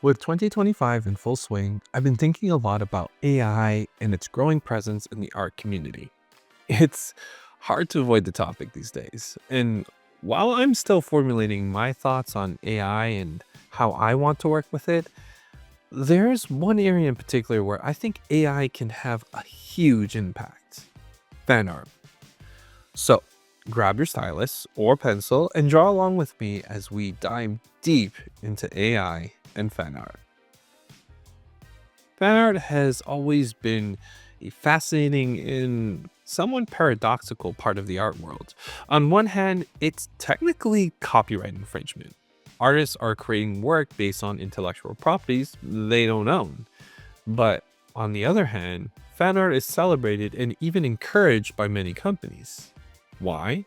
With 2025 in full swing, I've been thinking a lot about AI and its growing presence in the art community. It's hard to avoid the topic these days. And while I'm still formulating my thoughts on AI and how I want to work with it, there's one area in particular where I think AI can have a huge impact: fan art. So, grab your stylus or pencil and draw along with me as we dive deep into AI and fan art. Fan art has always been a fascinating and somewhat paradoxical part of the art world. On one hand, it's technically copyright infringement. Artists are creating work based on intellectual properties they don't own. But on the other hand, fan art is celebrated and even encouraged by many companies. Why?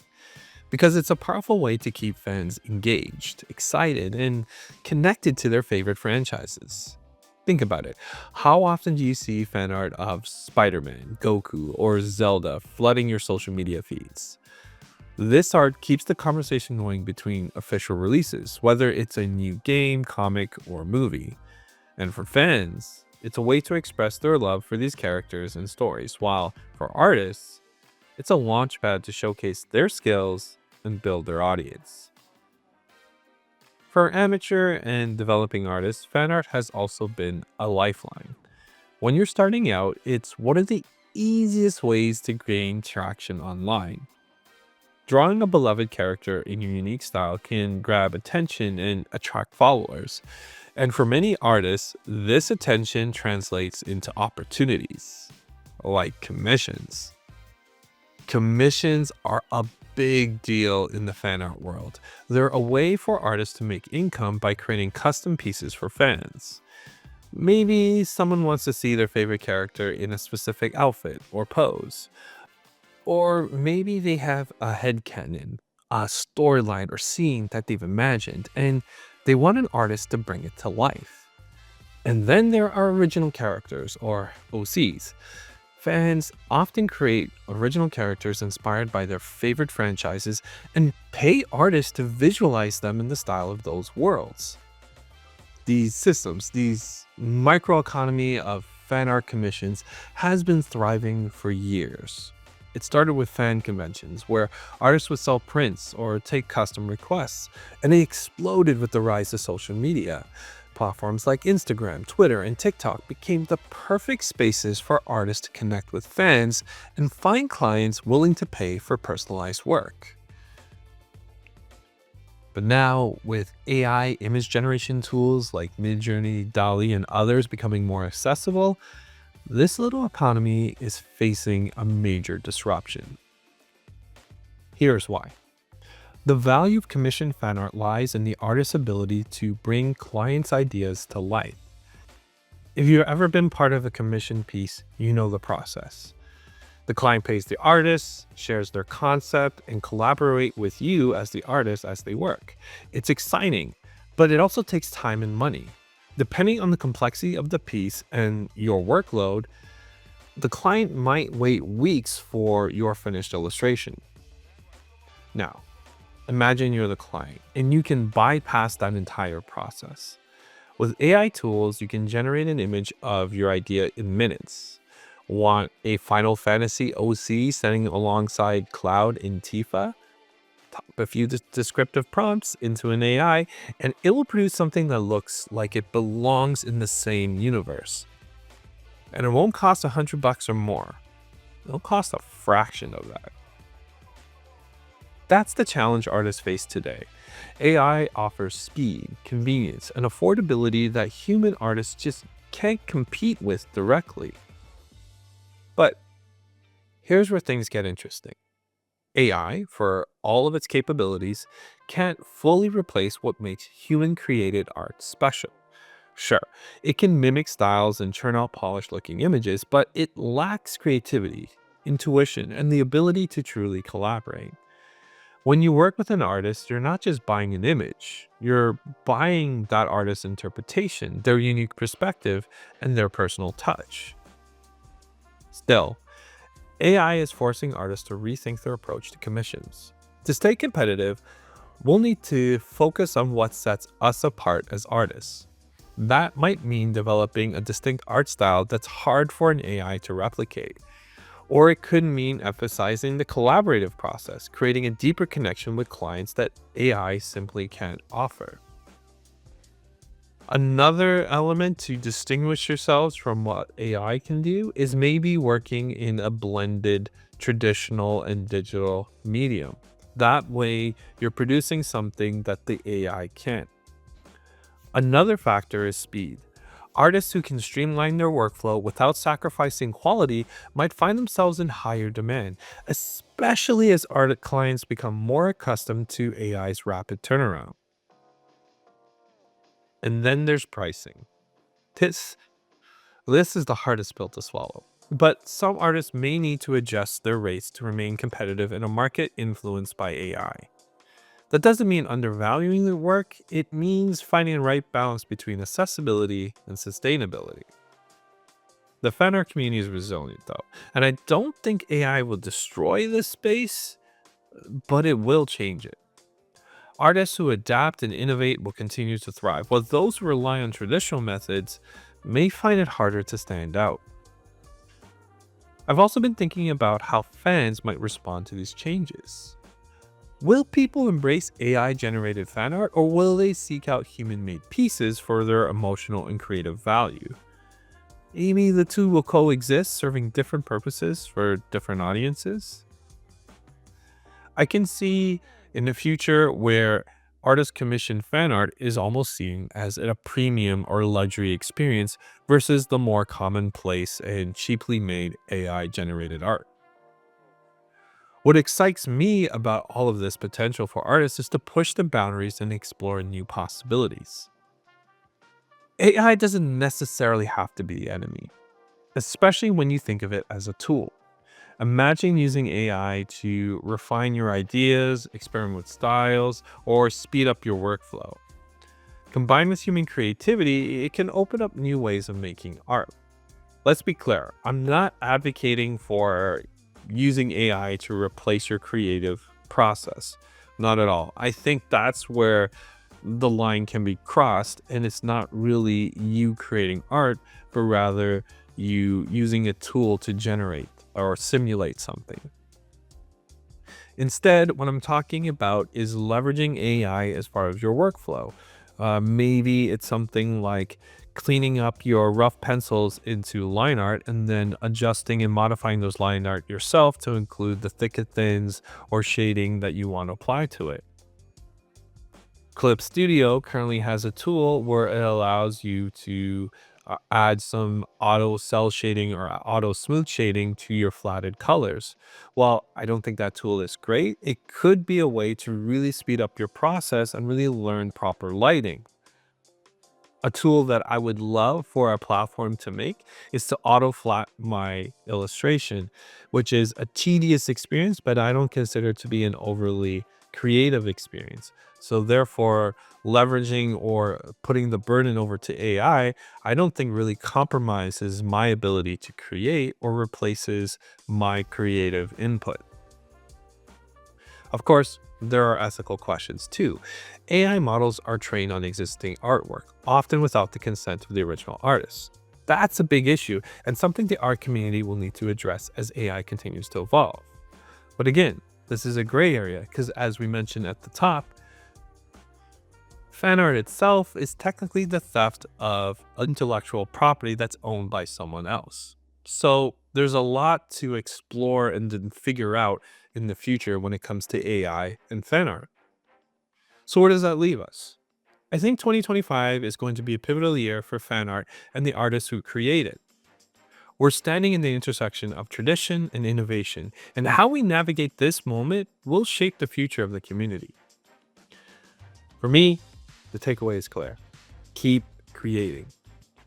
Because it's a powerful way to keep fans engaged, excited, and connected to their favorite franchises. Think about it. How often do you see fan art of Spider-Man, Goku, or Zelda flooding your social media feeds? This art keeps the conversation going between official releases, whether it's a new game, comic, or movie. And for fans, it's a way to express their love for these characters and stories, while for artists, it's a launchpad to showcase their skills and build their audience. For amateur and developing artists, fan art has also been a lifeline. When you're starting out, it's one of the easiest ways to gain traction online. Drawing a beloved character in your unique style can grab attention and attract followers. And for many artists, this attention translates into opportunities like commissions. Commissions are a big deal in the fan art world. They're a way for artists to make income by creating custom pieces for fans. Maybe someone wants to see their favorite character in a specific outfit or pose. Or maybe they have a headcanon, a storyline or scene that they've imagined, and they want an artist to bring it to life. And then there are original characters, or OCs. Fans often create original characters inspired by their favorite franchises and pay artists to visualize them in the style of those worlds. These systems, these microeconomy of fan art commissions, has been thriving for years. It started with fan conventions, where artists would sell prints or take custom requests, and it exploded with the rise of social media. Platforms like Instagram, Twitter, and TikTok became the perfect spaces for artists to connect with fans and find clients willing to pay for personalized work. But now, with AI image generation tools like MidJourney, DALL-E, and others becoming more accessible, this little economy is facing a major disruption. Here's why. The value of commissioned fan art lies in the artist's ability to bring clients' ideas to life. If you've ever been part of a commissioned piece, you know the process. The client pays the artist, shares their concept, and collaborate with you as the artist as they work. It's exciting, but it also takes time and money. Depending on the complexity of the piece and your workload, the client might wait weeks for your finished illustration. Now, imagine you're the client and you can bypass that entire process. With AI tools, you can generate an image of your idea in minutes. Want a Final Fantasy OC setting alongside Cloud in Tifa? Type a few descriptive prompts into an AI, and it will produce something that looks like it belongs in the same universe. And it won't cost $100 or more. It'll cost a fraction of that. That's the challenge artists face today. AI offers speed, convenience, and affordability that human artists just can't compete with directly. But here's where things get interesting. AI, for all of its capabilities, can't fully replace what makes human-created art special. Sure, it can mimic styles and churn out polished-looking images, but it lacks creativity, intuition, and the ability to truly collaborate. When you work with an artist, you're not just buying an image, you're buying that artist's interpretation, their unique perspective, and their personal touch. Still, AI is forcing artists to rethink their approach to commissions. To stay competitive, we'll need to focus on what sets us apart as artists. That might mean developing a distinct art style that's hard for an AI to replicate. Or it could mean emphasizing the collaborative process, creating a deeper connection with clients that AI simply can't offer. Another element to distinguish yourselves from what AI can do is maybe working in a blended traditional and digital medium. That way, you're producing something that the AI can't. Another factor is speed. Artists who can streamline their workflow without sacrificing quality might find themselves in higher demand, especially as art clients become more accustomed to AI's rapid turnaround. And then there's pricing. This this is the hardest pill to swallow. But some artists may need to adjust their rates to remain competitive in a market influenced by AI. That doesn't mean undervaluing their work, it means finding the right balance between accessibility and sustainability. The fan art community is resilient though, and I don't think AI will destroy this space, but it will change it. Artists who adapt and innovate will continue to thrive, while those who rely on traditional methods may find it harder to stand out. I've also been thinking about how fans might respond to these changes. Will people embrace AI generated fan art, or will they seek out human made pieces for their emotional and creative value? Maybe the two will coexist, serving different purposes for different audiences. I can see in the future where artist commissioned fan art is almost seen as a premium or luxury experience versus the more commonplace and cheaply made AI generated art. What excites me about all of this potential for artists is to push the boundaries and explore new possibilities. AI doesn't necessarily have to be the enemy, especially when you think of it as a tool. Imagine using AI to refine your ideas, experiment with styles, or speed up your workflow. Combined with human creativity, it can open up new ways of making art. Let's be clear, I'm not advocating for using AI to replace your creative process. Not at all. I think that's where the line can be crossed, and it's not really you creating art, but rather you using a tool to generate or simulate something. Instead, what I'm talking about is leveraging AI as part of your workflow. Maybe it's something like cleaning up your rough pencils into line art and then adjusting and modifying those line art yourself to include the thicker thins or shading that you want to apply to it. Clip Studio currently has a tool where it allows you to add some auto cell shading or auto smooth shading to your flatted colors. While I don't think that tool is great, it could be a way to really speed up your process and really learn proper lighting. A tool that I would love for a platform to make is to auto flat my illustration, which is a tedious experience, but I don't consider to be an overly creative experience. So therefore, leveraging or putting the burden over to I don't think really compromises my ability to create or replaces my creative input. Of course, there are ethical questions too. AI models are trained on existing artwork, often without the consent of the original artist. That's a big issue and something the art community will need to address as AI continues to evolve. But again, this is a gray area because, as we mentioned at the top, fan art itself is technically the theft of intellectual property that's owned by someone else. So there's a lot to explore and then figure out in the future when it comes to AI and fan art. So where does that leave us? I think 2025 is going to be a pivotal year for fan art and the artists who create it. We're standing in the intersection of tradition and innovation, and how we navigate this moment will shape the future of the community. For me, the takeaway is clear. Keep creating.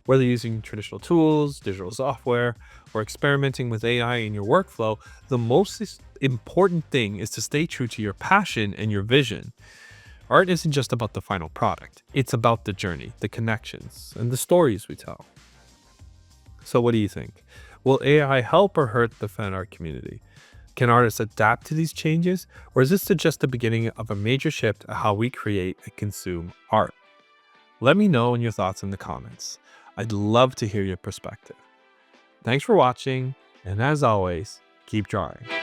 Whether using traditional tools, digital software, or experimenting with AI in your workflow, the most important thing is to stay true to your passion and your vision. Art isn't just about the final product. It's about the journey, the connections, and the stories we tell. So what do you think? Will AI help or hurt the fan art community? Can artists adapt to these changes, or is this just the beginning of a major shift in how we create and consume art? Let me know your thoughts in the comments. I'd love to hear your perspective. Thanks for watching, and as always, keep drawing.